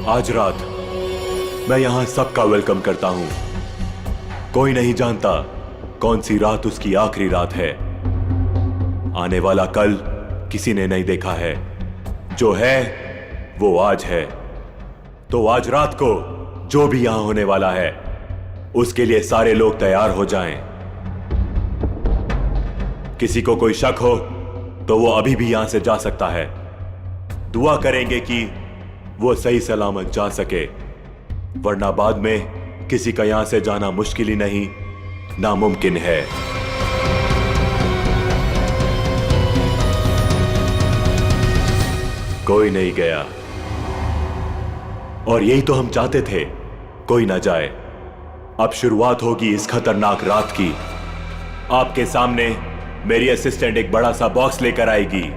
आज रात मैं यहां सबका वेलकम करता हूं। कोई नहीं जानता कौन सी रात उसकी आखिरी रात है। आने वाला कल किसी ने नहीं देखा है, जो है वो आज है। तो आज रात को जो भी यहां होने वाला है उसके लिए सारे लोग तैयार हो जाएं। किसी को कोई शक हो तो वो अभी भी यहां से जा सकता है। दुआ करेंगे कि वो सही सलामत जा सके, वरना बाद में किसी का यहां से जाना मुश्किल ही नहीं, नामुमकिन है। कोई नहीं गया और यही तो हम चाहते थे, कोई ना जाए। अब शुरुआत होगी इस खतरनाक रात की। आपके सामने मेरी असिस्टेंट एक बड़ा सा बॉक्स लेकर आएगी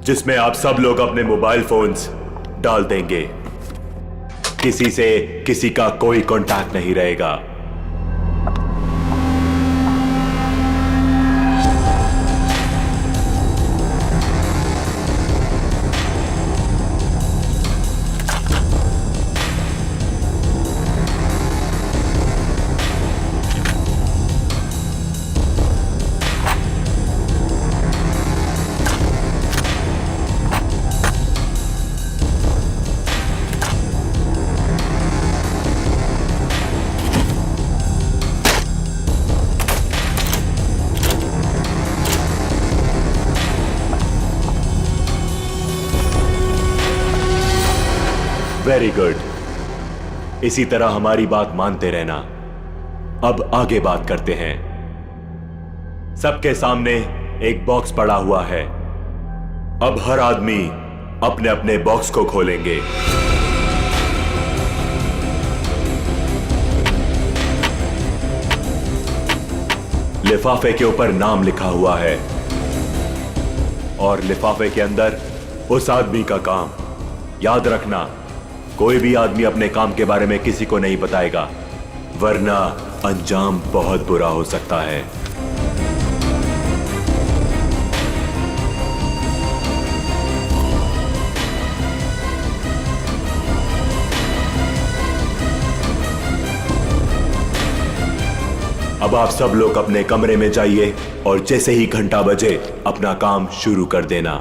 जिसमें आप सब लोग अपने मोबाइल फोन्स डाल देंगे। किसी से किसी का कोई कांटेक्ट नहीं रहेगा। वेरी गुड, इसी तरह हमारी बात मानते रहना। अब आगे बात करते हैं। सबके सामने एक बॉक्स पड़ा हुआ है। अब हर आदमी अपने अपने बॉक्स को खोलेंगे। लिफाफे के ऊपर नाम लिखा हुआ है और लिफाफे के अंदर उस आदमी का काम। याद रखना, कोई भी आदमी अपने काम के बारे में किसी को नहीं बताएगा, वरना अंजाम बहुत बुरा हो सकता है। अब आप सब लोग अपने कमरे में जाइए और जैसे ही घंटा बजे अपना काम शुरू कर देना।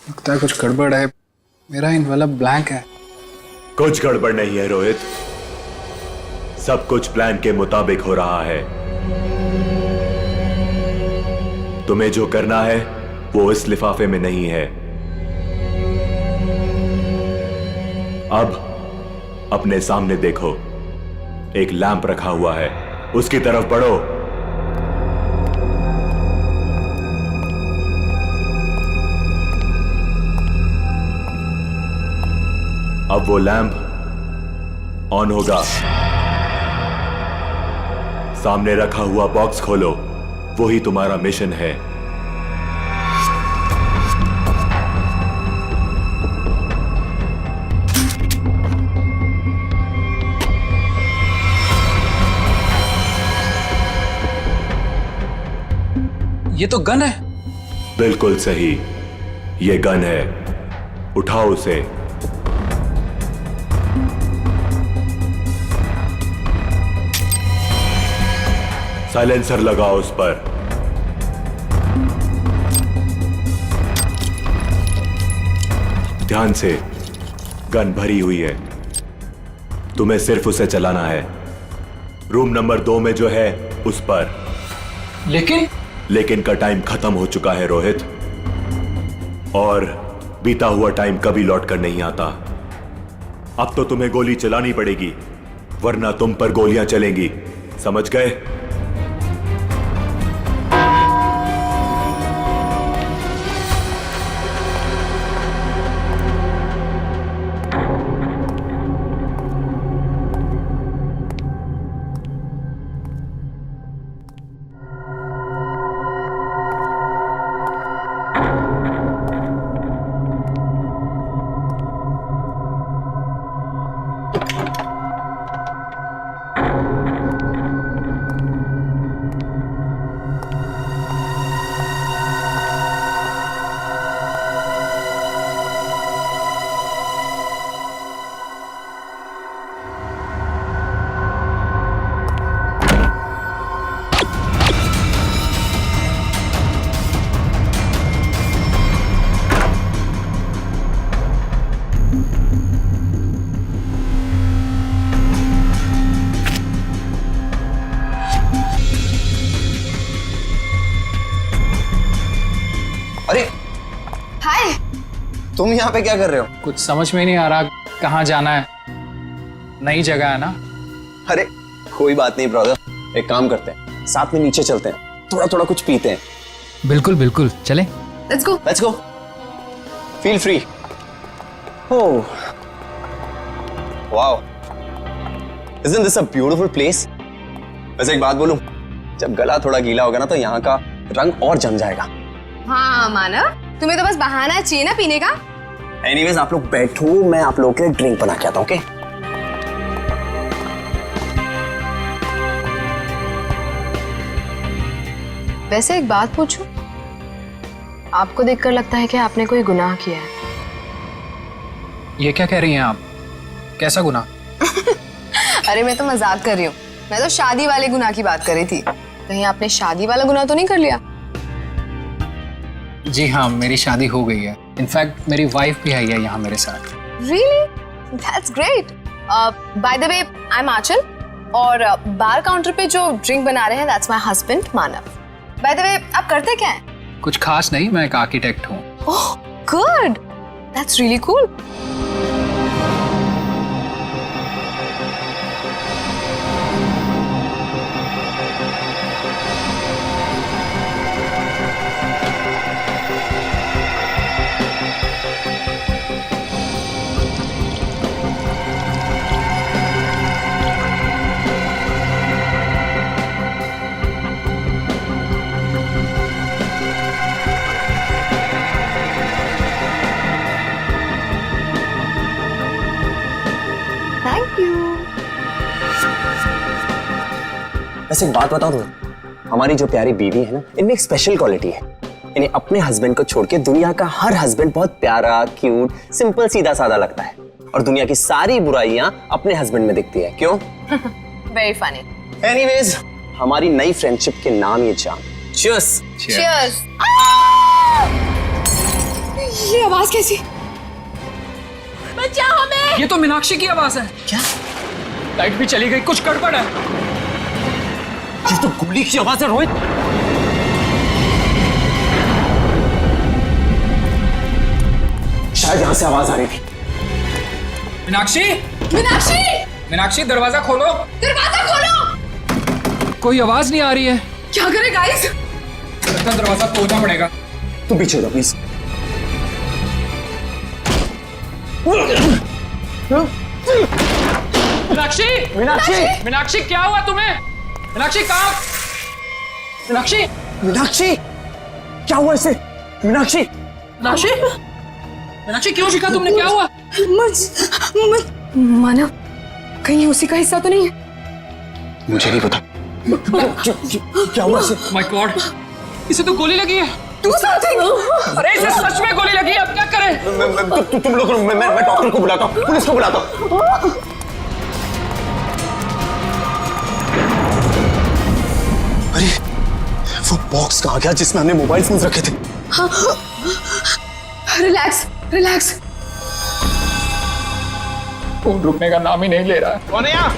लगता है कुछ गड़बड़ है। मेरा इनवलप ब्लैंक है। कुछ गड़बड़ नहीं है रोहित, सब कुछ प्लान के मुताबिक हो रहा है। तुम्हें जो करना है वो इस लिफाफे में नहीं है। अब अपने सामने देखो, एक लैंप रखा हुआ है, उसकी तरफ बढ़ो। अब वो लैंप ऑन होगा। सामने रखा हुआ बॉक्स खोलो, वही तुम्हारा मिशन है। ये तो गन है। बिल्कुल सही, ये गन है। उठाओ उसे। साइलेंसर लगाओ उस पर। ध्यान से, गन भरी हुई है, तुम्हें सिर्फ उसे चलाना है। रूम नंबर 2 में जो है उस पर। लेकिन का टाइम खत्म हो चुका है रोहित, और बीता हुआ टाइम कभी लौट कर नहीं आता। अब तो तुम्हें गोली चलानी पड़ेगी, वरना तुम पर गोलियां चलेंगी। समझ गए? तुम यहाँ पे क्या कर रहे हो? कुछ समझ में नहीं आ रहा कहाँ जाना है। नई जगह है ना। अरे कोई बात नहीं ब्रदर, एक काम करते हैं, साथ में नीचे चलते हैं, थोड़ा थोड़ा कुछ पीते हैं। बिल्कुल बिल्कुल, चले। Let's go, feel free. Oh wow, isn't this a beautiful place? वैसे एक बात बोलूं, जब गला थोड़ा गीला होगा ना तो यहाँ का रंग और जम जाएगा। हाँ मानव, तुम्हें तो बस बहाना चाहिए ना पीने का। एनीवेज आप लोग बैठो, मैं आप लोगों के लिए ड्रिंक बना के आता हूँ। ओके वैसे एक बात पूछूं, आपको देखकर लगता है कि आपने कोई गुनाह किया है। ये क्या कह रही हैं आप? कैसा गुनाह? अरे मैं तो मजाक कर रही हूँ, मैं तो शादी वाले गुनाह की बात कर रही थी। कहीं आपने शादी वाला गुनाह तो नहीं कर लिया? जी हाँ, मेरी शादी हो गई है। इनफैक्ट मेरी वाइफ भी आई है यहाँ मेरे साथ। Really? That's great. By the way, I'm आंचल और बार काउंटर पे जो ड्रिंक बना रहे हैं that's my husband Manav. By the way, आप करते क्या हैं? कुछ खास नहीं, मैं एक आर्किटेक्ट हूँ। Oh, good. That's really cool. Thank you. वैसे एक बात बताऊं तुम्हें, हमारी जो प्यारी बीवी है ना, इनमें एक स्पेशल क्वालिटी है। इन्हें अपने हस्बैंड को छोड़ के दुनिया का हर हस्बैंड बहुत प्यारा, क्यूट, सिंपल, सीधा साधा लगता है और दुनिया की सारी बुराइयां अपने हस्बैंड में दिखती है। क्यों? Very funny. एनीवेज हमारी नई फ्रेंडशिप के नाम ये जाम। Cheers. Cheers. ये आवाज कैसी? बचाओ हमें! ये तो मीनाक्षी की आवाज है। क्या? लाइट भी चली गई, कुछ गड़बड़ है। ये तो गोली की आवाज है रोहित। शायद यहां से आवाज आ रही थी। मीनाक्षी, मीनाक्षी! मीनाक्षी दरवाजा खोलो। दरवाजा खोलो! कोई आवाज नहीं आ रही है। क्या करें गाइस? लगता है दरवाजा तोड़ना पड़ेगा। तुम पीछे हो प्लीज। मीनाक्षी, मीनाक्षी, मीनाक्षी क्या हुआ तुम्हें? मीनाक्षी कहाँ? मीनाक्षी, मीनाक्षी क्या हुआ इसे? मीनाक्षी, मीनाक्षी, मीनाक्षी क्यों शिका तुमने? क्या हुआ? मानव, कहीं उसी का हिस्सा तो नहीं है? मुझे नहीं पता। क्या हुआ इसे? माय गॉड, इसे तो गोली लगी है। Do something! अरे इसे सच में गोली लगी है, अब क्या करें? तुम लोग, मैं डॉक्टर को बुलाता हूँ, पुलिस को बुलाता हूँ। अरे वो बॉक्स कहाँ गया जिसमें हमने मोबाइल फोन रखे थे? Relax, relax. फोन रुकने का नाम ही नहीं ले रहा है। कौन है यहाँ?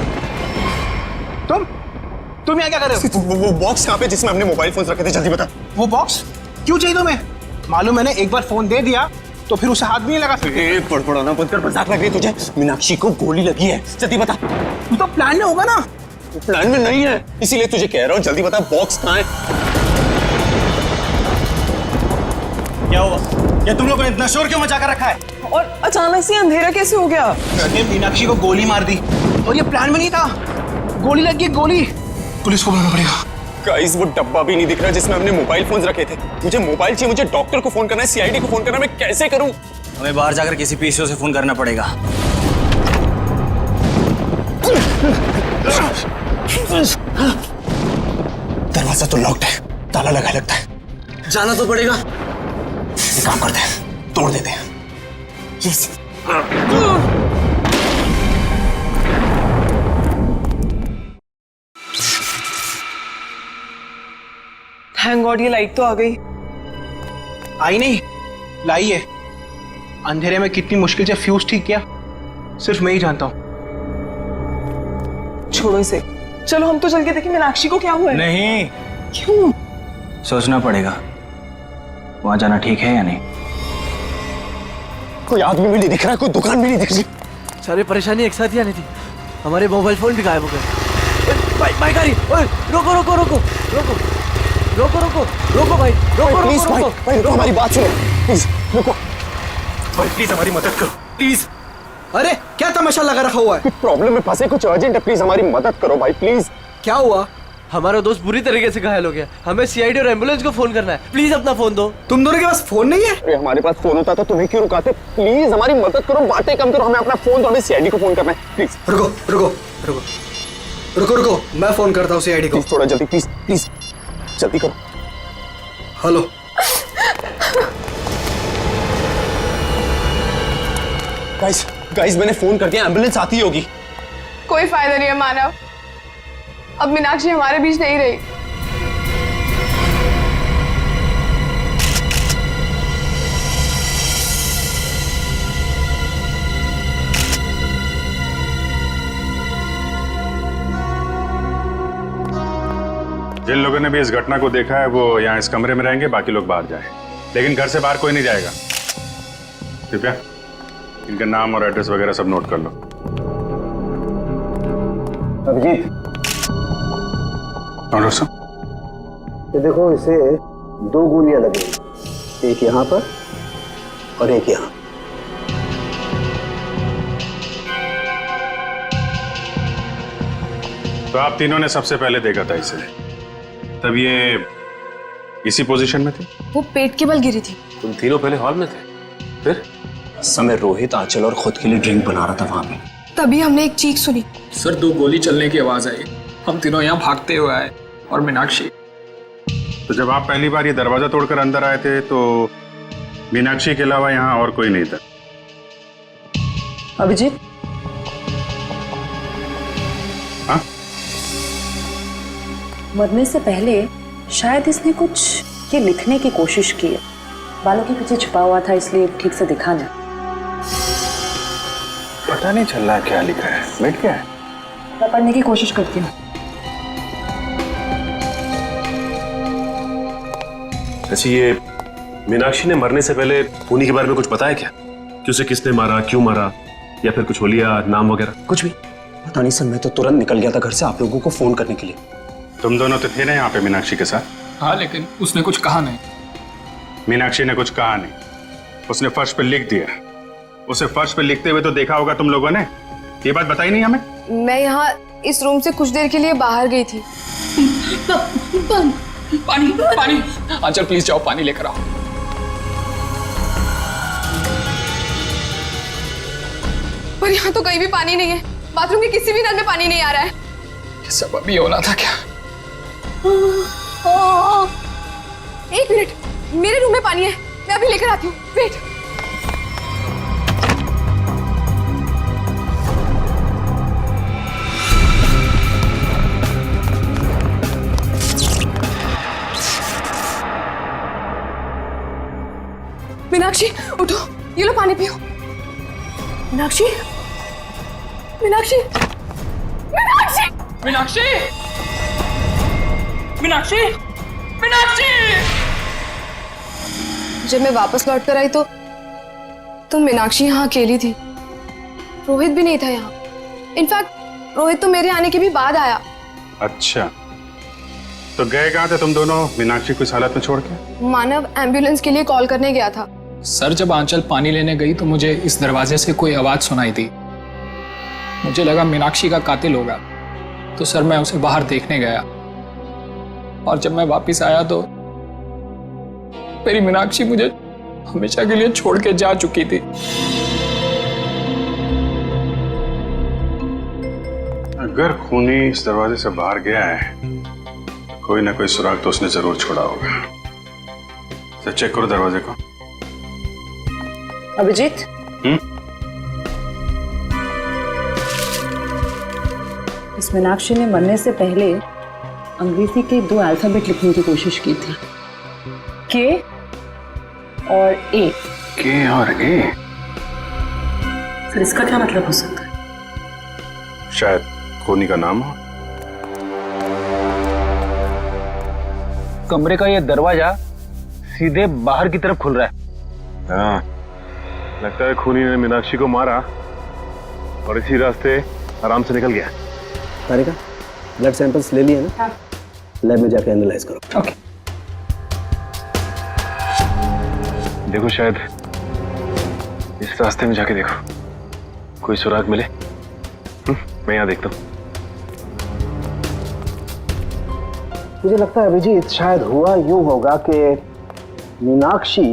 तुम यहाँ क्या कर रहे हो? वो बॉक्स कहाँ पे जिसमें हमने मोबाइल फोन रखे थे? जल्दी बता। वो बॉक्स क्यों चाहिए तुम्हें? मालूम मैंने एक बार फोन दे दिया तो फिर उसे हाथ भी नहीं लगा सकते। पड़पड़ाना बंद कर, मजाक लग रही है तुझे। मीनाक्षी को गोली लगी है, जल्दी बता। तू तो प्लान में होगा ना? प्लान में नहीं है, इसीलिए तुझे कह रहा हूँ, जल्दी बता बॉक्स कहाँ है? क्या हुआ? ये तुम लोगों ने इतना शोर क्यों मचा कर रखा है? और अचानक से अंधेरा कैसे हो गया? मैंने मीनाक्षी को गोली मार दी और ये प्लान में नहीं था। गोली लगी, गोली। पुलिस को बुलाना पड़ेगा। गाइस वो डब्बा भी नहीं दिख रहा जिसमें हमने मोबाइल फोन रखे थे। मुझे मोबाइल चाहिए, मुझे डॉक्टर को फोन करना है, सीआईडी को फोन करना है, मैं कैसे करूं? हमें बाहर जाकर किसी पीसीओ से फोन करना पड़ेगा। दरवाजा तो लॉक्ड है, ताला लगा लगता है। जाना तो पड़ेगा। एक काम करते हैं, तोड़ देते हैं। यस। थैंक गॉड ये लाइट तो आ गई। आई नहीं, लाई है। अंधेरे में कितनी मुश्किल से फ्यूज ठीक किया, सिर्फ मैं ही जानता हूँ। छोड़ो इसे, चलो हम तो चल के देखें मीनाक्षी को क्या हुआ है। नहीं, क्यों? सोचना पड़ेगा वहां जाना ठीक है या नहीं। कोई आदमी भी नहीं दिख रहा है, कोई दुकान भी नहीं दिख रही। सारी परेशानी एक साथ ही आनी थी। हमारे मोबाइल फोन भी गायब हो गए। बाइक आ रही। ओए रोको रोको रोको रोको रोको रोको रोको भाई, रोको प्लीज रोको भाई, रोको। भाई रुको, हमारी बात सुनो प्लीज, रुको। भाई प्लीज हमारी मदद करो प्लीज। अरे क्या तमाशा लगा रखा हुआ है? कुछ प्रॉब्लम में फंसे, कुछ अर्जेंट है, प्लीज हमारी मदद करो भाई प्लीज। क्या हुआ? हमारा दोस्त बुरी तरीके से घायल हो गया। हमें सीआईडी और एम्बुलेंस को फोन करना है। प्लीज अपना फोन दो। तुम दोनों के पास फोन नहीं है? अरे हमारे पास फोन होता तो तुम्हें क्यों रुकाते? प्लीज हमारी मदद करो, बातें कम करो, हमें अपना फोन दो, हमें सीआईडी को फोन करना है प्लीज। रुको रुको रुको रुको रुको, मैं फोन करता हूँ सीआईडी को। प्लीज थोड़ा जल्दी, प्लीज प्लीज जल्दी करो। हेलो। गाइस गाइस मैंने फोन कर दिया, एम्बुलेंस आती होगी। कोई फायदा नहीं है मानव, अब मीनाक्षी हमारे बीच नहीं रही। जिन लोगों ने भी इस घटना को देखा है वो यहाँ इस कमरे में रहेंगे, बाकी लोग बाहर जाएं। लेकिन घर से बाहर कोई नहीं जाएगा। कृपया इनका नाम और एड्रेस वगैरह सब नोट कर लो। अभिजीत, और सब ये देखो, इसे 2 गोलियां लगी, एक यहाँ पर और एक यहाँ। तो आप तीनों ने सबसे पहले देखा था इसे, तब ये इसी पोजीशन में थी? वो पेट के बल गिरी थी। तुम तीनों पहले हॉल में थे, फिर? समय रोहित, आंचल और खुद के लिए ड्रिंक बना रहा था वहां पे। तभी हमने एक चीख सुनी। सर 2 गोली चलने की आवाज आई। हम तीनों यहाँ भागते हुए आए और मीनाक्षी। तो जब आप पहली बार ये दरवाजा तोड़कर अंदर आए थे तो मीनाक्षी के अलावा यहाँ और कोई नहीं था? अभिजीत, हाँ? मरने से पहले शायद इसने कुछ ये लिखने की कोशिश की है। बालों के पीछे छुपा हुआ था, इसलिए ठीक से दिखा नहीं। पता नहीं चल रहा क्या लिखा है। बैठ क्या है? मैं पढ़ने की कोशिश करती हूँ। अच्छा, ये मीनाक्षी ने मरने से पहले खूनी के बारे में कुछ बताया क्या? कि उसे किसने मारा, क्यों मारा, या फिर कुछ होलिया, नाम वगैरह? कुछ भी पता नहीं सर, मैं तो तुरंत निकल गया था घर से आप लोगों को फोन करने के लिए। तुम दोनों तो थे ना यहाँ पे मीनाक्षी के साथ? हाँ लेकिन उसने कुछ कहा नहीं। मीनाक्षी ने कुछ कहा नहीं, उसने फर्श पे लिख दिया। उसे फर्श पे लिखते हुए तो देखा होगा तुम लोगों ने। ये बात बताई नहीं हमें? मैं यहाँ इस रूम से कुछ देर के लिए बाहर गई थी। पानी पानी। आंचल प्लीज जाओ, पानी लेकर आओ। पर यहाँ तो कहीं भी पानी नहीं है। बाथरूम के किसी भी नल में पानी नहीं आ रहा है। ये सब अभी होना था क्या? एक मिनट, मेरे रूम में पानी है, मैं अभी लेकर आती हूँ। वेट। मीनाक्षी उठो, ये लो पानी पियो। मीनाक्षी, मीनाक्षी, मीनाक्षी, मीनाक्षी, मीनाक्षी, मीनाक्षी। जब मैं वापस लौट कर आई तो मीनाक्षी यहाँ अकेली थी। रोहित भी नहीं था यहाँ। इनफैक्ट रोहित तो मेरे आने के भी बाद आया। अच्छा, तो गए कहाँ थे तुम दोनों मीनाक्षी को इस हालत में छोड़ के? मानव एम्बुलेंस के लिए कॉल करने गया था। सर जब आंचल पानी लेने गई तो मुझे इस दरवाजे से कोई आवाज सुनाई दी। मुझे लगा मीनाक्षी का कातिल होगा, तो सर मैं उसे बाहर देखने गया। और जब मैं वापस आया तो मेरी मीनाक्षी मुझे हमेशा के लिए छोड़ के जा चुकी थी। अगर खूनी इस दरवाजे से बाहर गया है, कोई ना कोई सुराग तो उसने जरूर छोड़ा होगा। तो चेक करो दरवाजे को। अभिजीत, इस मीनाक्षी ने मरने से पहले अंग्रेजी के 2 अल्फाबेट लिखने की कोशिश की थी, के और ए। के और ए? सर इसका क्या मतलब हो सकता है? शायद खूनी का नाम हो। कमरे का ये दरवाजा सीधे बाहर की तरफ खुल रहा है। हाँ, लगता है खूनी ने मीनाक्षी को मारा और इसी रास्ते आराम से निकल गया। तारिका, ब्लड सैंपल्स ले लिए ना? लैब में जाके एनालाइज करो। ओके। देखो शायद इस रास्ते में जाके देखो, कोई सुराग मिले। मैं यहाँ देखता हूँ। मुझे लगता है अभिजीत, शायद हुआ यूं होगा कि मीनाक्षी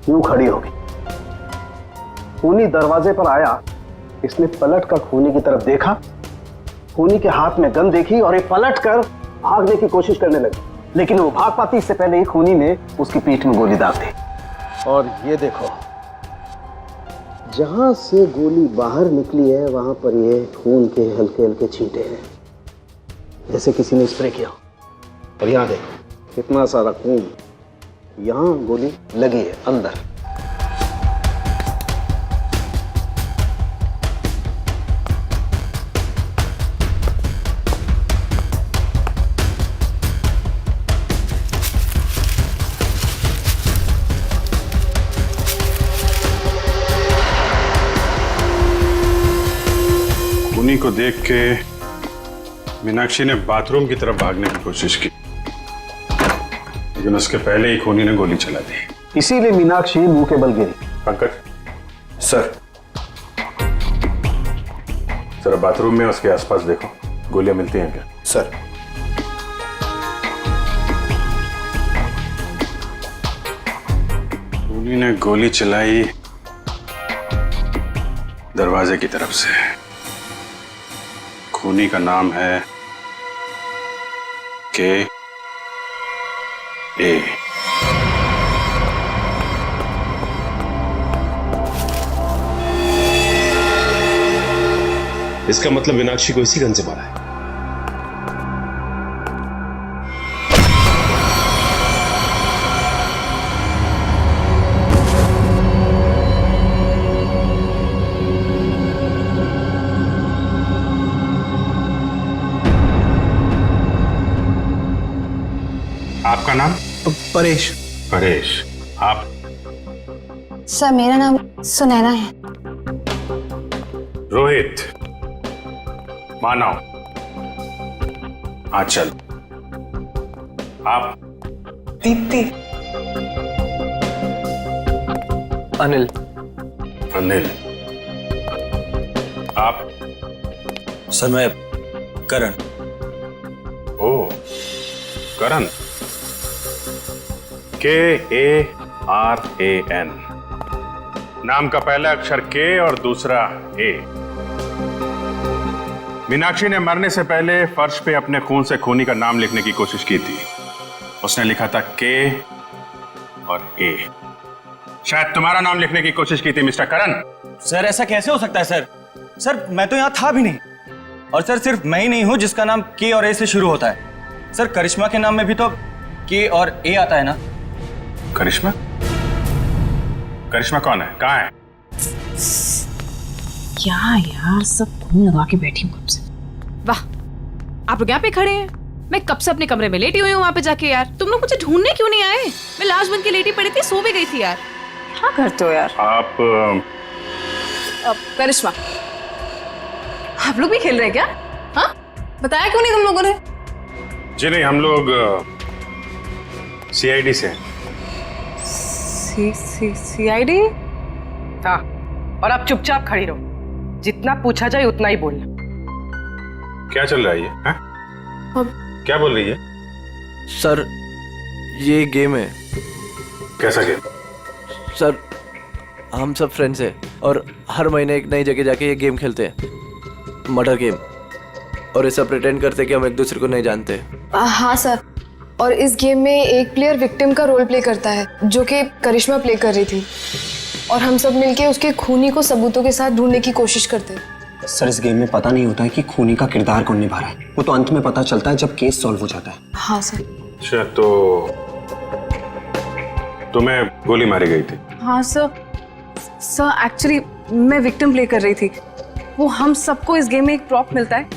यूं खड़ी होगी, खूनी दरवाजे पर आया, इसने पलट कर खूनी की तरफ देखा, खूनी के हाथ में गन देखी और ये पलट कर भागने की कोशिश करने लगी, लेकिन वो भाग पाती इससे पहले ही खूनी ने उसकी पीठ में गोली दाग दी। और ये देखो, जहां से गोली बाहर निकली है वहां पर ये खून के हल्के हल्के छींटे हैं, जैसे किसी ने स्प्रे किया। और यहां देखो कितना सारा खून, यहां गोली लगी है अंदर। खूनी को देख के मीनाक्षी ने बाथरूम की तरफ भागने की कोशिश की, लेकिन उसके पहले ही खूनी ने गोली चला दी। इसीलिए मीनाक्षी मुंह के बल गिरी। पंकज सर, जरा बाथरूम में उसके आसपास देखो, गोलियां मिलती हैं क्या? सर। खूनी ने गोली चलाई दरवाजे की तरफ से। खूनी का नाम है K.A. इसका मतलब मीनाक्षी को इसी गन से मारा है। आपका नाम? परेश। परेश। आप? सर मेरा नाम सुनैना है। रोहित, मानव, आंचल। आप? दीप्ति। अनिल। अनिल। आप? सर मैं करण। ओ, करण। K.A.R.A.N। नाम का पहला अक्षर K और दूसरा A। मीनाक्षी ने मरने से पहले फर्श पे अपने खून से खूनी का नाम लिखने की कोशिश की थी। उसने लिखा था K और A। शायद तुम्हारा नाम लिखने की कोशिश की थी मिस्टर करण। सर ऐसा कैसे हो सकता है सर? सर मैं तो यहाँ था भी नहीं। और सर सिर्फ मैं ही नहीं हूँ जिसका नाम K और A से शुरू होता है। सर करिश्मा के नाम में भी तो K और A आता है ना? करिश्मा? करिश्मा कौन है? कहाँ है? क्या यार, सब खून लगा के बैठी हूँ कब से। वाह, आप लोग यहाँ पे खड़े हैं। मैं कब से अपने कमरे में लेटी हुई हूँ वहाँ पे जाके। यार तुम लोग मुझे ढूंढने क्यों नहीं आए? मैं लाश बन के लेटी पड़ी थी, सो भी गई थी यार। क्या करते हो यार आप? करिश्मा, आप लोग भी खेल रहे हैं क्या? हाँ, बताया क्यों नहीं तुम लोगों ने? जी नहीं, हम लोग CID से हैं। CID? हाँ, और आप चुपचाप खड़ी रहो, जितना पूछा जाए उतना ही बोलना। क्या चल रहा है ये? हैं? क्या बोल रही है? सर ये गेम है। कैसा गेम? सर हम सब फ्रेंड्स हैं और हर महीने एक नई जगह जाके ये गेम खेलते हैं, मर्डर गेम। और ऐसा प्रिटेंड करते हैं कि हम एक दूसरे को नहीं जानते। हाँ सर, और इस गेम में एक प्लेयर विक्टिम का रोल प्ले करता है, जो कि करिश्मा प्ले कर रही थी, और हम सब मिलके उसके खूनी को सबूतों के साथ ढूंढने की कोशिश करते हैं। सर इस गेम में पता नहीं होता है कि खूनी का किरदार कौन निभा रहा है, वो तो अंत में पता चलता है जब केस सॉल्व हो जाता है। हाँ सर। अच्छा, तो तुम्हें गोली मारी गई थी? हाँ सर, एक्चुअली मैं विक्टिम प्ले कर रही थी। वो हम सबको इस गेम में एक प्रॉप मिलता है,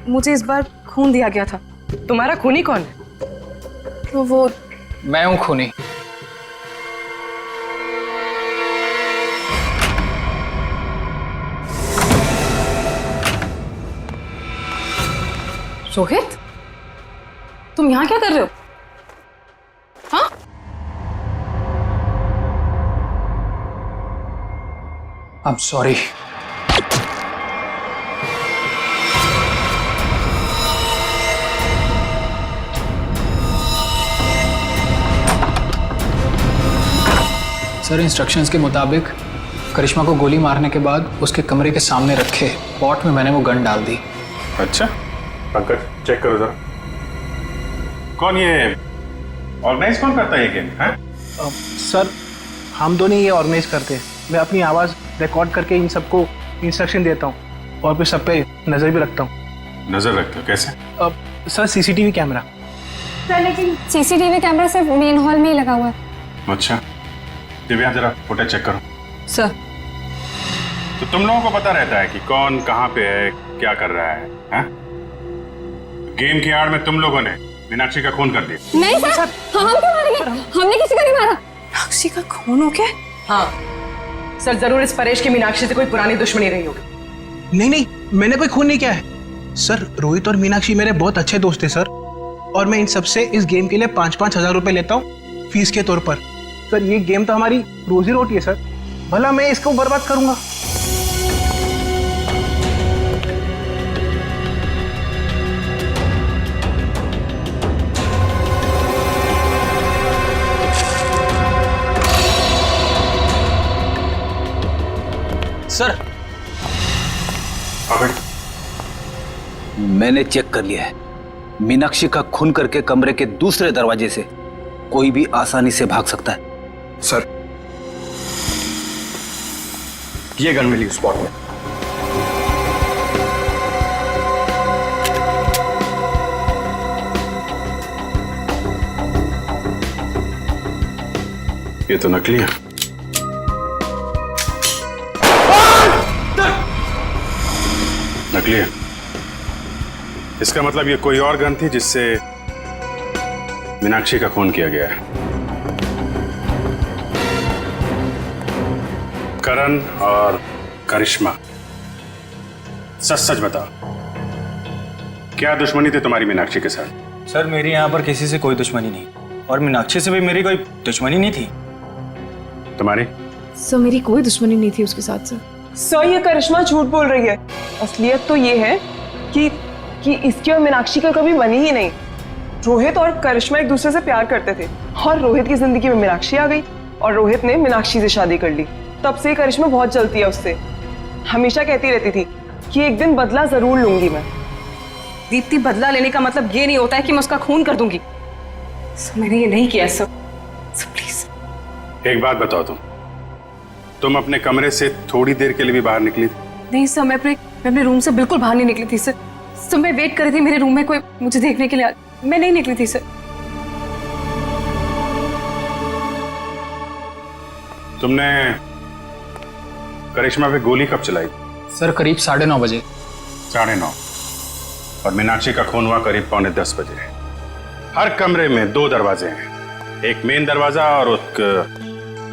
मुझे इस बार खून दिया गया था। तुम्हारा खूनी कौन है? मैं हूं खूनी। रोहित, तुम यहाँ क्या कर रहे हो? हाँ? I'm sorry. सर, इंस्ट्रक्शंस के मुताबिक करिश्मा को गोली मारने के बाद उसके कमरे के सामने रखे पॉट में मैंने वो गन डाल दी। अच्छा पंकज, चेक करो जरा। कौन ये ऑर्गेनाइज कौन करता है ये गेम? है सर, हम दोनों ये ऑर्गेनाइज करते हैं। मैं अपनी आवाज़ रिकॉर्ड करके इन सबको इंस्ट्रक्शन देता हूँ और फिर सब पे नज़र भी रखता हूँ। नजर रखते हो कैसे? Sir, CCTV camera. सर, लेकिन सीसीटीवी कैमरा सिर्फ मेन हॉल में ही लगा हुआ है। अच्छा दिव्या, जरा फुटेज चेक करो। सर, तो तुम लोगों को पता रहता है कि कौन कहाँ पे है, क्या कर रहा है, हैं? गेम की आड़ में तुम लोगों ने मीनाक्षी का खून कर दिया। नहीं सर, हम क्यों मारेंगे? हमने किसी को नहीं मारा। मीनाक्षी का खून हो गया? हाँ सर, जरूर इस परेश की मीनाक्षी से कोई पुरानी दुश्मनी रही होगी। नहीं, मैंने कोई खून नहीं किया है सर। रोहित और मीनाक्षी मेरे बहुत अच्छे दोस्त थे सर, और मैं इन सबसे इस गेम के लिए 5-5 हजार रुपए लेता हूँ फीस के तौर पर। सर, ये गेम तो हमारी रोजी रोटी है सर, भला मैं इसको बर्बाद करूंगा? सर, मैंने चेक कर लिया है। मीनाक्षी का खून करके कमरे के दूसरे दरवाजे से कोई भी आसानी से भाग सकता है। सर, ये गन मिली उस स्पॉट में। ये तो नकली है। नकली है, इसका मतलब ये कोई और गन थी जिससे मीनाक्षी का खून किया गया है। करण और करिश्मा, सच सच बताओ, क्या दुश्मनी थी तुम्हारी मीनाक्षी के साथ? सर, मेरी यहाँ पर किसी से कोई दुश्मनी नहीं, और मीनाक्षी से भी मेरी कोई दुश्मनी नहीं थी। तुम्हारी? सर, मेरी कोई दुश्मनी नहीं थी उसके साथ। सर, ये करिश्मा झूठ बोल रही है। असलियत तो ये है कि इसकी और मीनाक्षी का कभी बनी ही नहीं। रोहित और करिश्मा एक दूसरे से प्यार करते थे, और रोहित की जिंदगी में मीनाक्षी आ गई और रोहित ने मीनाक्षी से शादी कर ली। तब से करिश्मा बहुत जलती है उससे। हमेशा कहती रहती थी कि एक दिन बदला जरूर लूंगी मैं। दीप्ति, बदला लेने का मतलब ये नहीं होता है कि मैं उसका खून कर दूंगी। सर, मैंने ये नहीं किया सर। प्लीज एक बात बताओ, तुम अपने कमरे से थोड़ी देर के लिए भी बाहर निकली थी? नहीं सर, मैं अपने रूम से बिल्कुल बाहर नहीं निकली थी सर। सर, मैं वेट कर रही थी मेरे रूम में कोई मुझे देखने के लिए। मैं नहीं निकली थी सर। तुमने करिश्मा पे गोली कब चलाई? सर, करीब 9:30 बजे। 9:30, और मीनाक्षी का खून हुआ करीब 9:45 बजे। हर कमरे में 2 दरवाजे हैं, एक मेन दरवाजा और एक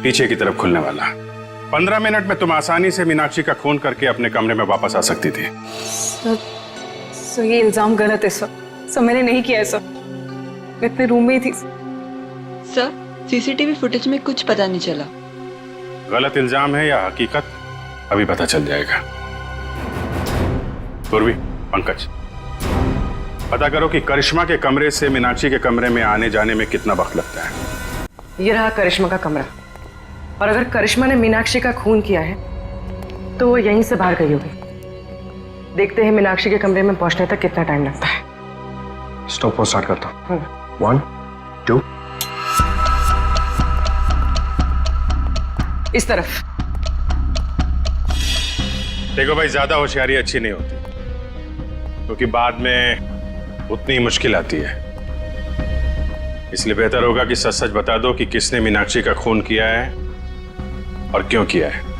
पीछे की तरफ खुलने वाला। 15 मिनट में तुम आसानी से मीनाक्षी का खून करके अपने कमरे में वापस आ सकती थी। सर, ये इल्जाम गलत है सर। सर, मैंने नहीं किया है सर। मैं अपने रूम में ही थी सर। सीसीटीवी फुटेज में कुछ पता नहीं चला। गलत इल्जाम है या हकीकत, अभी पता चल जाएगा। पूर्वी, पंकज, पता करो कि करिश्मा के कमरे से मीनाक्षी के कमरे में आने जाने में कितना वक्त लगता है। ये रहा करिश्मा का कमरा, और अगर करिश्मा ने मीनाक्षी का खून किया है तो वो यहीं से बाहर गई होगी। देखते हैं मीनाक्षी के कमरे में पहुंचने तक कितना टाइम लगता है। स्टॉप वॉच स्टार्ट करता हूँ। 1, 2। इस तरफ। देखो भाई, ज्यादा होशियारी अच्छी नहीं होती, क्योंकि बाद में उतनी मुश्किल आती है। इसलिए बेहतर होगा कि सच सच बता दो कि किसने मीनाक्षी का खून किया है और क्यों किया है।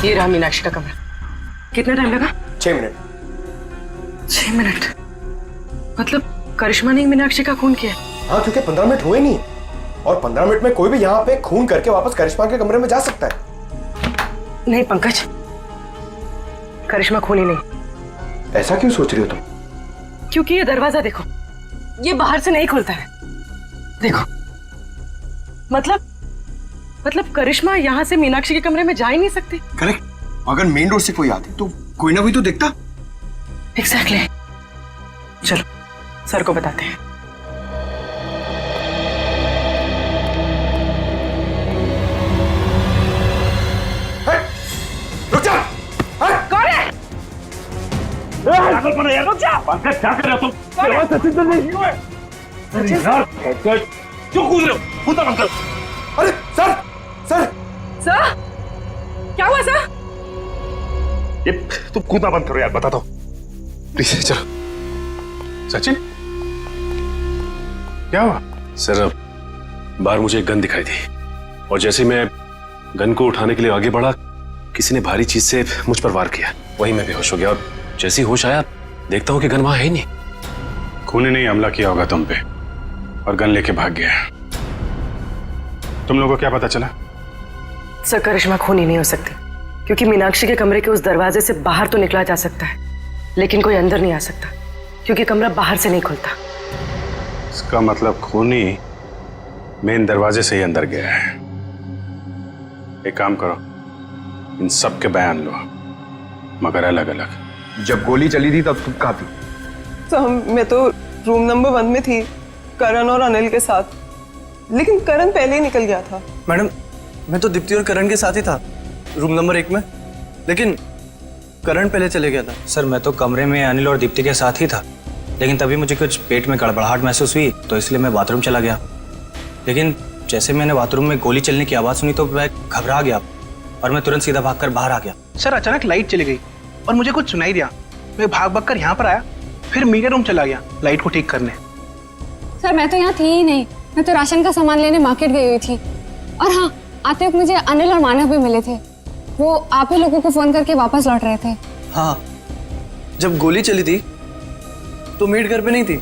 ये रहा मीनाक्षी का कमरा। कितना टाइम लगा? 6 मिनट। 6 मिनट? मतलब करिश्मा ने मीनाक्षी का खून किया? हाँ, क्योंकि 15 मिनट हुए नहीं, और 15 मिनट में कोई भी यहाँ पे खून करके वापस करिश्मा के कमरे में जा सकता है। नहीं पंकज, करिश्मा खूनी नहीं। ऐसा क्यों सोच रही हो तुम? क्योंकि ये दरवाजा देखो, ये बाहर से नहीं खुलता है। देखो, मतलब करिश्मा यहाँ से मीनाक्षी के कमरे में जा ही नहीं सकती। करेक्ट। अगर मेन डोर से कोई आती तो कोई ना कोई तो देखता। एग्जैक्टली। चलो सर को बताते हैं। रुक जा। कौन है? रुक जा। पंकज क्या कर रहे हो तुम? सचिन तो नहीं हुए। सचिन यार पंकज क्यों कूद रहे हो? कूदा पंकज। अरे सर सर सर, क्या हुआ सर? ये तुम कूदना बंद करो यार, बताता हूँ प्लीज। चलो सचिन क्या हुआ? सर बाहर मुझे एक गन दिखाई दी और जैसे मैं गन को उठाने के लिए आगे बढ़ा, किसी ने भारी चीज से मुझ पर वार किया। वहीं मैं बेहोश हो गया और जैसे ही होश आया देखता हूं कि गन वहां है ही नहीं। खूनी ने हमला किया होगा तुम पे और गन लेके भाग गया। तुम लोगों को क्या पता चला? सर करिश्मा खूनी नहीं हो सकती, क्योंकि मीनाक्षी के कमरे के उस दरवाजे से बाहर तो निकला जा सकता है, लेकिन कोई अंदर नहीं आ सकता, क्योंकि कमरा बाहर से नहीं खुलता। इसका मतलब खूनी मेन दरवाजे से ही अंदर गया है। एक काम करो, इन सब के बयान लो, मगर अलग अलग। जब गोली चली थी तब तुम कहाँ थी? तो मैं तो रूम नंबर 1 में थी, करण और अनिल के साथ, लेकिन करण पहले ही निकल गया था। मैडम मैं तो दीप्ति और करण के साथ ही था रूम नंबर 1 में, लेकिन करण पहले चले गया था। सर मैं तो कमरे में अनिल और दीप्ति के साथ ही था, लेकिन तभी मुझे कुछ पेट में गड़बड़ाहट महसूस हुई, तो इसलिए मैं बाथरूम चला गया। लेकिन जैसे मैंने बाथरूम में गोली चलने की आवाज़ सुनी तो मैं घबरा गया और मैं तुरंत सीधा भागकर बाहर आ गया। सर अचानक लाइट चली गई और मुझे कुछ सुनाई दिया। मैं भाग कर यहाँ पर आया, फिर मीडिया रूम चला गया लाइट को ठीक करने। सर मैं तो यहाँ थी ही नहीं, मैं तो राशन का सामान लेने मार्केट गई हुई थी। और हाँ, आते वक्त मुझे अनिल और मानव भी मिले थे। वो आप ही लोगों को फोन करके वापस लौट रहे थे। हाँ, जब गोली चली थी तो मीट घर पे नहीं थी।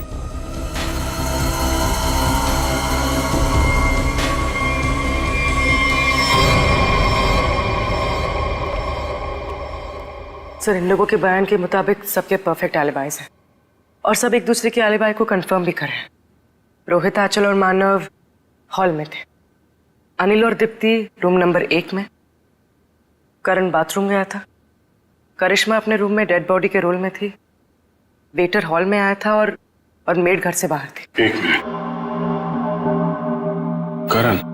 सर इन लोगों के बयान के मुताबिक सबके परफेक्ट एलिबाइज हैं और सब एक दूसरे के एलिबाई को कंफर्म भी करें। रोहित, आंचल और मानव हॉल में थे, अनिल और दीप्ति रूम नंबर 1 में, करण बाथरूम गया था, करिश्मा अपने रूम में डेड बॉडी के रोल में थी, वेटर हॉल में आया था और मेड घर से बाहर थी। एक मिनट, करण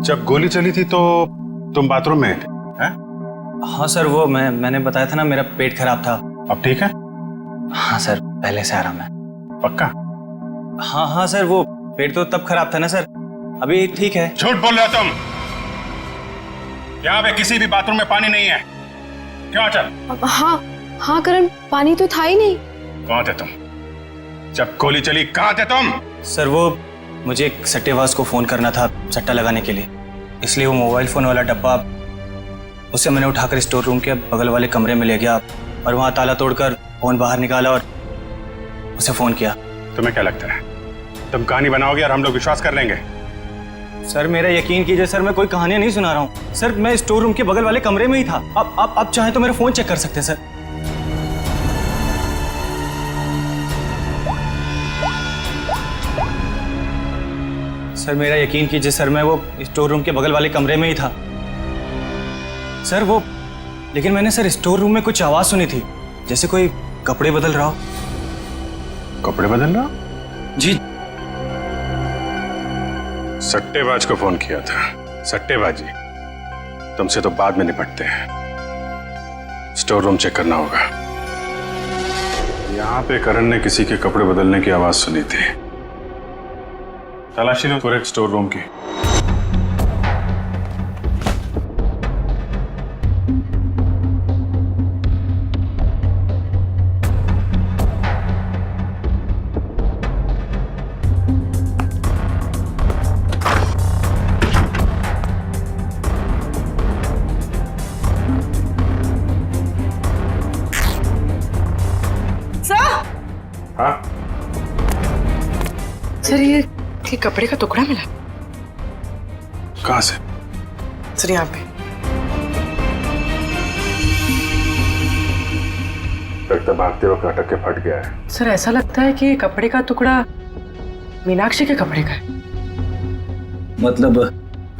जब गोली चली थी तो तुम बाथरूम में थे? हैं? हाँ सर, वो मैंने बताया था ना, मेरा पेट खराब था। अब ठीक है? हाँ सर, पहले से आराम है। पक्का? हाँ सर, वो पेट तो तब खराब था ना सर, अभी ठीक है। झूठ बोल रहे हो तुम। यहाँ पे किसी भी बाथरूम में पानी नहीं है। क्यों चल? हाँ करण, पानी तो था ही नहीं। कहाँ थे तुम जब गोली चली? कहाँ थे तुम? सर वो मुझे एक सट्टेबाज को फोन करना था सट्टा लगाने के लिए, इसलिए वो मोबाइल फोन वाला डब्बा उसे मैंने उठाकर स्टोर रूम के बगल वाले कमरे में ले गया और वहाँ ताला तोड़कर फोन बाहर निकाला और उसे फोन किया। तुम्हें क्या लगता है तुम कहानी बनाओगे और हम लोग विश्वास कर लेंगे? सर मेरा यकीन कीजिए सर, मैं कोई कहानियां नहीं सुना रहा हूँ सर, मैं स्टोर रूम के बगल वाले कमरे में ही था। आप चाहें तो मेरा फोन चेक कर सकते हैं सर। सर मेरा यकीन कीजिए सर, मैं वो स्टोर रूम के बगल वाले कमरे में ही था सर। वो लेकिन मैंने सर स्टोर रूम में कुछ आवाज सुनी थी, जैसे कोई कपड़े बदल रहा हो। कपड़े बदल रहा? जी। सट्टेबाज को फोन किया था। सट्टेबाजी तुमसे तो बाद में निपटते हैं, स्टोर रूम चेक करना होगा। यहाँ पे करण ने किसी के कपड़े बदलने की आवाज सुनी थी। तलाशी लो पूरे स्टोर रूम की। सर ये कपड़े का टुकड़ा मिला? कहाँ से? सर यहाँ पे। लगता भागते वक्त अटक के फट गया है। सर ऐसा लगता है कि कपड़े का टुकड़ा मीनाक्षी के कपड़े का है। मतलब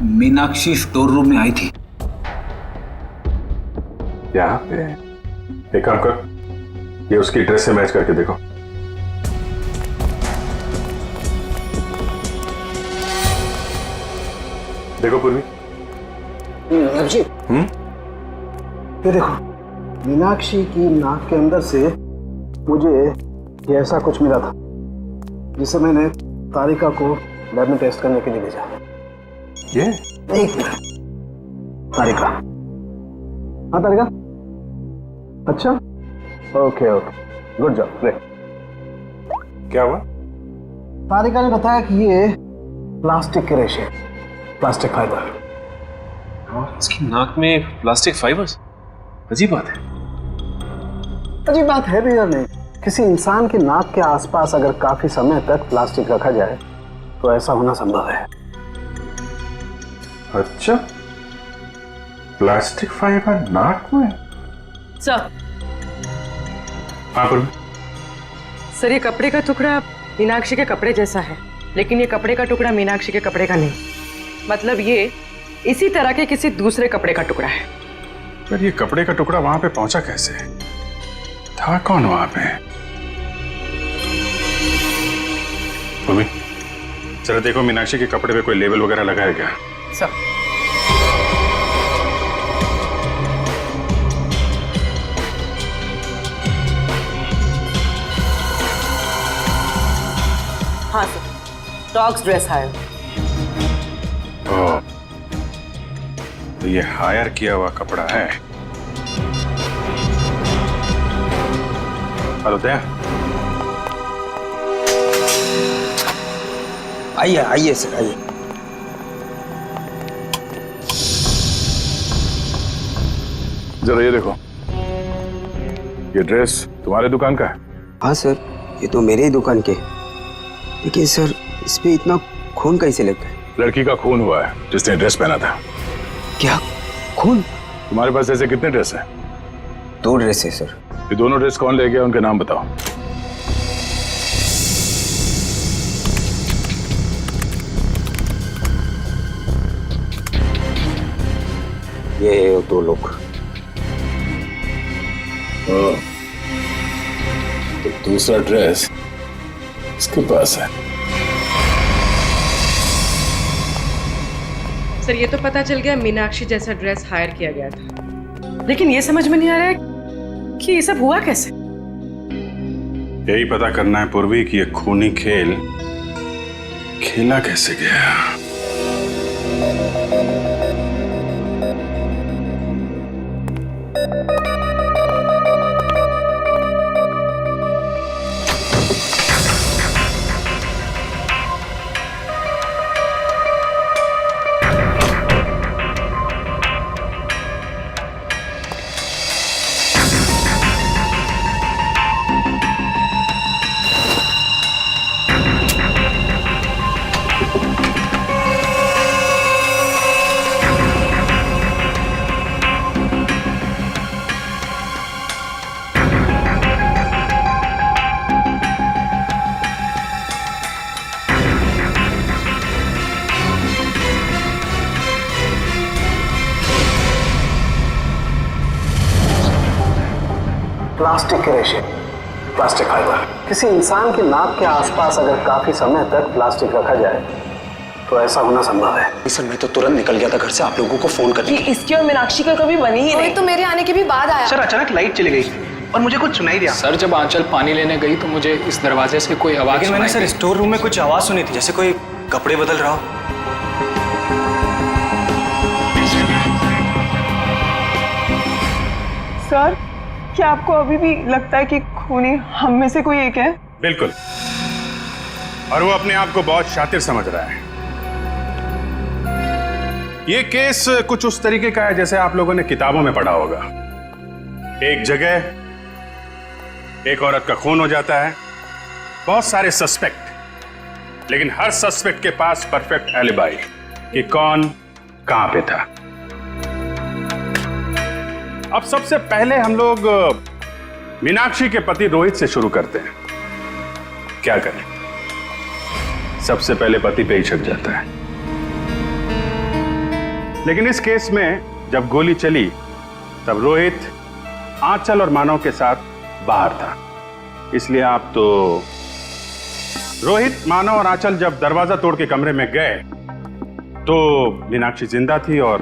मीनाक्षी स्टोर रूम में आई थी? यहाँ पे एक काम कर, ये उसकी ड्रेस से मैच करके देखो। देखो पूर्वी। जी ये देखो, मीनाक्षी की नाक के अंदर से मुझे ये ऐसा कुछ मिला था जिसे मैंने तारिका को लैब में टेस्ट करने के लिए भेजा। ये एक मिनट, तारिका। हाँ तारिका, अच्छा okay okay, good job, great. क्या हुआ? तारिका ने बताया कि ये प्लास्टिक के रेशे, प्लास्टिक फाइबर। इसकी नाक में प्लास्टिक फाइबर्स, अजीब बात है। अजीब बात है भी या नहीं? किसी इंसान के नाक के आसपास अगर काफी समय तक प्लास्टिक रखा जाए तो ऐसा होना संभव है। अच्छा, प्लास्टिक फाइबर नाक में? सर। हाँ पूर्वी। सर ये कपड़े का टुकड़ा मीनाक्षी के कपड़े जैसा है, लेकिन ये कपड़े का टुकड़ा मीनाक्षी के कपड़े का नहीं। मतलब ये इसी तरह के किसी दूसरे कपड़े का टुकड़ा है। पर ये कपड़े का टुकड़ा वहां पे पहुंचा कैसे? था कौन वहां पे? पूर्वी, चलो देखो मीनाक्षी के कपड़े पे कोई लेबल वगैरह लगा है क्या? सर। हाँ सर, डॉग्स ड्रेस हायर। ओह, तो ये हायर किया हुआ कपड़ा है। हेलो दया। आइए आइए सर, आइए। जरा ये देखो, ये ड्रेस तुम्हारे दुकान का है? हाँ सर, ये तो मेरे ही दुकान के। लेकिन सर इस पे इतना खून कैसे लग गया? लड़की का खून हुआ है जिसने ड्रेस पहना था। क्या खून? तुम्हारे पास ऐसे कितने ड्रेस हैं? 2 ड्रेस है सर। ये दोनों ड्रेस कौन ले गया, उनके नाम बताओ। ये है वो 2 लोग। तो दूसरा ड्रेस इसके पास है। सर ये तो पता चल गया मीनाक्षी जैसा ड्रेस हायर किया गया था, लेकिन ये समझ में नहीं आ रहा है कि ये सब हुआ कैसे। यही पता करना है पूर्वी कि ये खूनी खेल खेला कैसे गया। प्लास्टिक के रेशे, प्लास्टिक फाइबर। किसी इंसान के नाक के आसपास अगर काफी समय तक प्लास्टिक रखा जाए तो ऐसा होना संभव है। सर मैं तो तुरंत निकल गया था घर से आप लोगों को फोन करने। ये इसकी और मीनाक्षी का कभी बनी ही नहीं। तो मेरे आने के भी बाद आया। सर अचानक लाइट चली गई और मुझे कुछ सुनाई दिया। सर जब आंचल पानी लेने गई तो मुझे इस दरवाजे से कोई आवाज लेकिन मैंने सुनाई सर दी। स्टोर रूम में कुछ आवाज सुनी थी, जैसे कोई कपड़े बदल रहा हो। सर क्या आपको अभी भी लगता है कि खूनी हम में से कोई एक है? बिल्कुल, और वो अपने आप को बहुत शातिर समझ रहा है। ये केस कुछ उस तरीके का है जैसे आप लोगों ने किताबों में पढ़ा होगा। एक जगह एक औरत का खून हो जाता है, बहुत सारे सस्पेक्ट, लेकिन हर सस्पेक्ट के पास परफेक्ट एलिबाई कि कौन कहां पे था। अब सबसे पहले हम लोग मीनाक्षी के पति रोहित से शुरू करते हैं। क्या करें, सबसे पहले पति पे ही शक जाता है। लेकिन इस केस में जब गोली चली तब रोहित आंचल और मानव के साथ बाहर था, इसलिए आप तो रोहित, मानव और आंचल जब दरवाजा तोड़ के कमरे में गए तो मीनाक्षी जिंदा थी और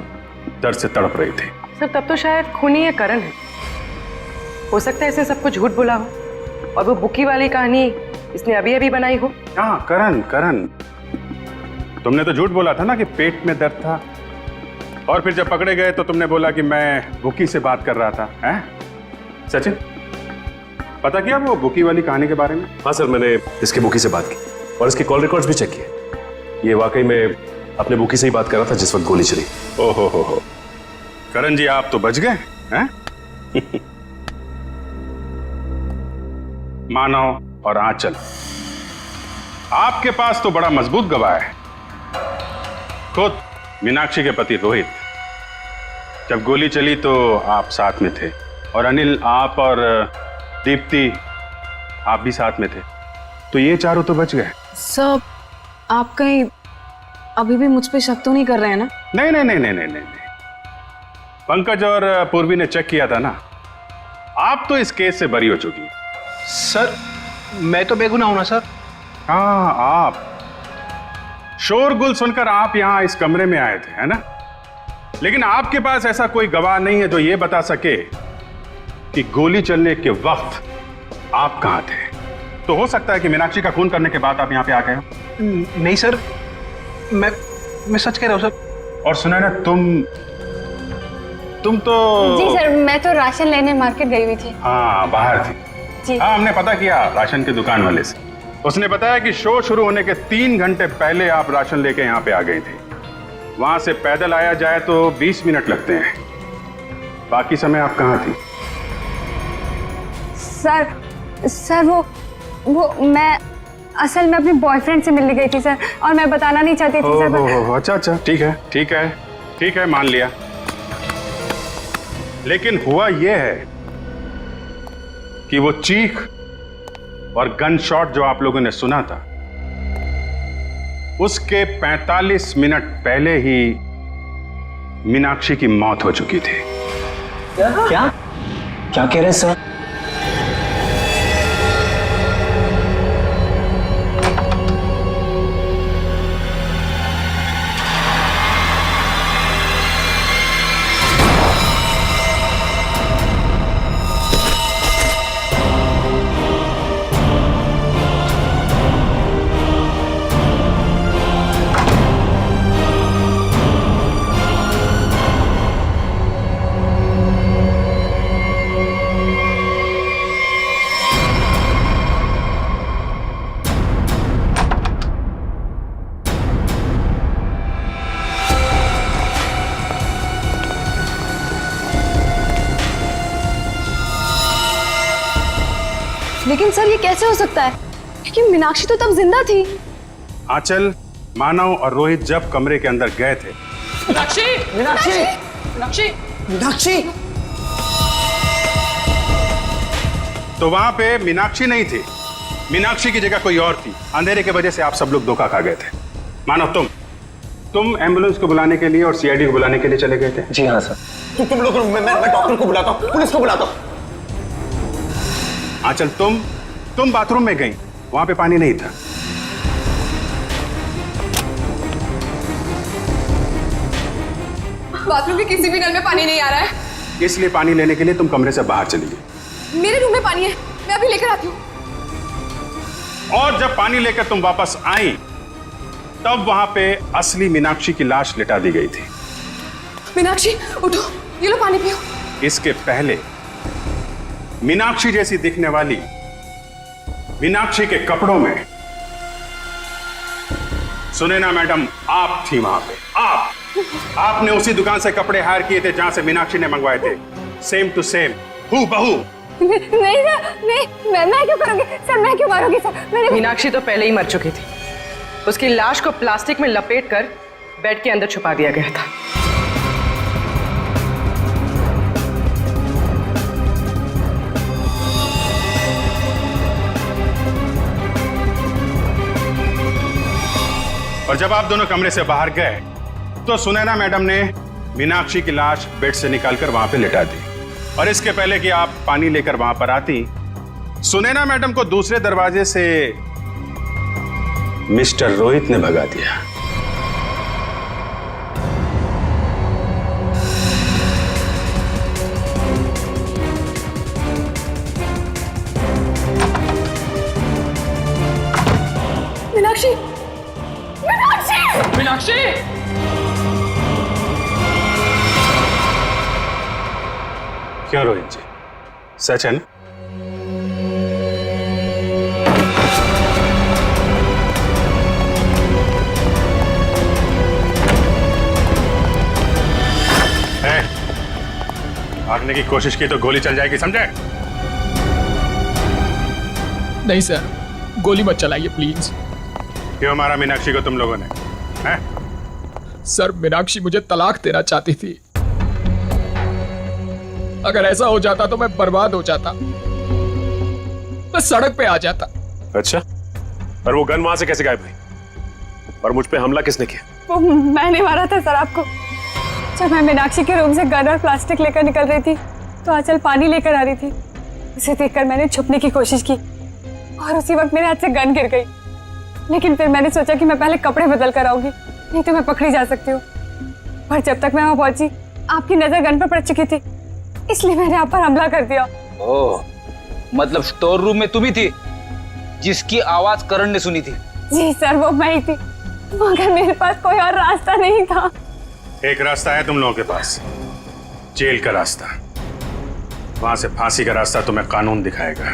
दर्द से तड़प रही थी। सर तब तो शायद खूनी ये करण है। हो सकता है इसने सबको झूठ बोला हो और वो बुकी वाली कहानी इसने अभी अभी बनाई हो। हाँ, करण, तुमने तो झूठ बोला था ना कि पेट में दर्द था, और फिर जब पकड़े गए तो तुमने बोला कि मैं बुकी से बात कर रहा था। हैं सचिन, पता किया वो बुकी वाली कहानी के बारे में? हाँ सर, मैंने इसके बुकी से बात की और इसके कॉल रिकॉर्ड्स भी चेक किए। ये वाकई में अपने बुकी से ही बात कर रहा था जिस वक्त गोली चली। ओहो हो, करण जी आप तो बच गए हैं। मानव और आंचल, आपके पास तो बड़ा मजबूत गवाह है। खुद मीनाक्षी के पति रोहित, जब गोली चली तो आप साथ में थे, और अनिल, आप और दीप्ति आप भी साथ में थे, तो ये चारों तो बच गए। सर आप कहीं अभी भी मुझ पे शक तो नहीं कर रहे हैं ना? नहीं, पंकज और पूर्वी ने चेक किया था ना, आप तो इस केस से बरी हो चुकी हैं। सर मैं तो बेगुनाह हूं ना सर। हाँ, आप शोरगुल सुनकर आप यहां इस कमरे में आए थे, है ना? लेकिन आपके पास ऐसा कोई गवाह नहीं है जो यह बता सके कि गोली चलने के वक्त आप कहां थे। तो हो सकता है कि मीनाक्षी का खून करने के बाद आप यहां पे आ गए हो। नहीं सर, मैं सच कह रहा हूं सर। और सुना ना, तुम तो जी सर, मैं तो राशन लेने मार्केट गई हुई थी। हाँ, बाहर थी जी। हाँ, हमने पता किया राशन की दुकान वाले से। उसने बताया कि शो शुरू होने के 3 घंटे पहले आप राशन लेके यहाँ पे आ गए थे। वहां से पैदल आया जाए तो 20 मिनट लगते हैं। बाकी समय आप कहाँ थी? सर वो मैं असल में अपने बॉयफ्रेंड से मिलने गई थी सर, और मैं बताना नहीं चाहती थी सर। अच्छा, ठीक है, मान लिया। लेकिन हुआ यह है कि वो चीख और गन शॉट जो आप लोगों ने सुना था, उसके 45 मिनट पहले ही मीनाक्षी की मौत हो चुकी थी। क्या कह रहे हैं सर? लेकिन सर ये कैसे हो सकता है, क्योंकि मीनाक्षी तो तब जिंदा थी। आंचल, मानव और रोहित जब कमरे के अंदर गए थे, मीनाक्षी तो वहां पे मीनाक्षी नहीं थी। मीनाक्षी की जगह कोई और थी। अंधेरे की वजह से आप सब लोग धोखा खा गए थे। मानव, तुम एम्बुलेंस को बुलाने के लिए और सीआईडी को बुलाने के लिए चले गए थे। जी हाँ सर। तुम लोग, मैं डॉक्टर को बुलाता हूँ, पुलिस को बुलाता हूँ। आंचल, तुम बाथरूम में गई, वहां पे पानी नहीं था। बाथरूम के किसी भी नल में पानी नहीं आ रहा है, इसलिए पानी लेने के लिए तुम कमरे से बाहर चली गई। मेरे रूम में पानी है, मैं अभी लेकर आती हूँ। और जब पानी लेकर तुम वापस आई तब वहां पे असली मीनाक्षी की लाश लिटा दी गई थी। मीनाक्षी उठो, ये लो पानी पियो। इसके पहले मीनाक्षी जैसी दिखने वाली मीनाक्षी के कपड़ों में, सुने ना मैडम, आप थी वहां पे। आपने उसी दुकान से कपड़े हायर किए थे जहां से मीनाक्षी ने मंगवाए थे। सेम टू सेम, हूबहू। नहीं सर, नहीं, मैं क्यों करूंगी सर, मैं क्यों मारूंगी सर? मीनाक्षी तो पहले ही मर चुकी थी। उसकी लाश को प्लास्टिक में लपेटकर बेड के अंदर छुपा दिया गया था। और जब आप दोनों कमरे से बाहर गए तो सुनैना मैडम ने मीनाक्षी की लाश बेड से निकालकर वहां पे लिटा दी। और इसके पहले कि आप पानी लेकर वहां पर आती, सुनैना मैडम को दूसरे दरवाजे से मिस्टर रोहित ने भगा दिया। मीनाक्षी, मीनाक्षी, मीनाक्षी! क्या रोहित जी, सच है ना? भागने की कोशिश की तो गोली चल जाएगी, समझे? नहीं सर, गोली मत चलाइए प्लीज। क्यों मारा मीनाक्षी को तुम लोगों ने? हैं? सर, मीनाक्षी मुझे तलाक देना चाहती थी। अगर ऐसा हो जाता तो मैं बर्बाद हो जाता, मैं सड़क पे आ जाता। अच्छा, और वो गन वहां से कैसे गायब हुई? और मुझ पे हमला किसने किया? वो मैंने मारा था सर आपको। जब मैं मीनाक्षी के रूम से गन और प्लास्टिक लेकर निकल रही थी तो आंचल पानी लेकर आ रही थी। उसे देखकर मैंने छुपने की कोशिश की और उसी वक्त मेरे हाथ से गन गिर गई। लेकिन फिर मैंने सोचा कि मैं पहले कपड़े बदल कर आऊंगी, नहीं तो मैं पकड़ी जा सकती हूँ। पर जब तक मैं वहां पहुंची आपकी नजर गन पर पड़ चुकी थी, इसलिए मैंने आप पर हमला कर दिया। ओह, मतलब स्टोर रूम में तुम ही थी जिसकी आवाज करण ने सुनी थी? जी सर, वो मैं ही थी, मगर मेरे पास कोई और रास्ता नहीं था। एक रास्ता है तुम लोगों के पास, जेल का रास्ता। वहां से फांसी का रास्ता तुम्हें कानून दिखाएगा।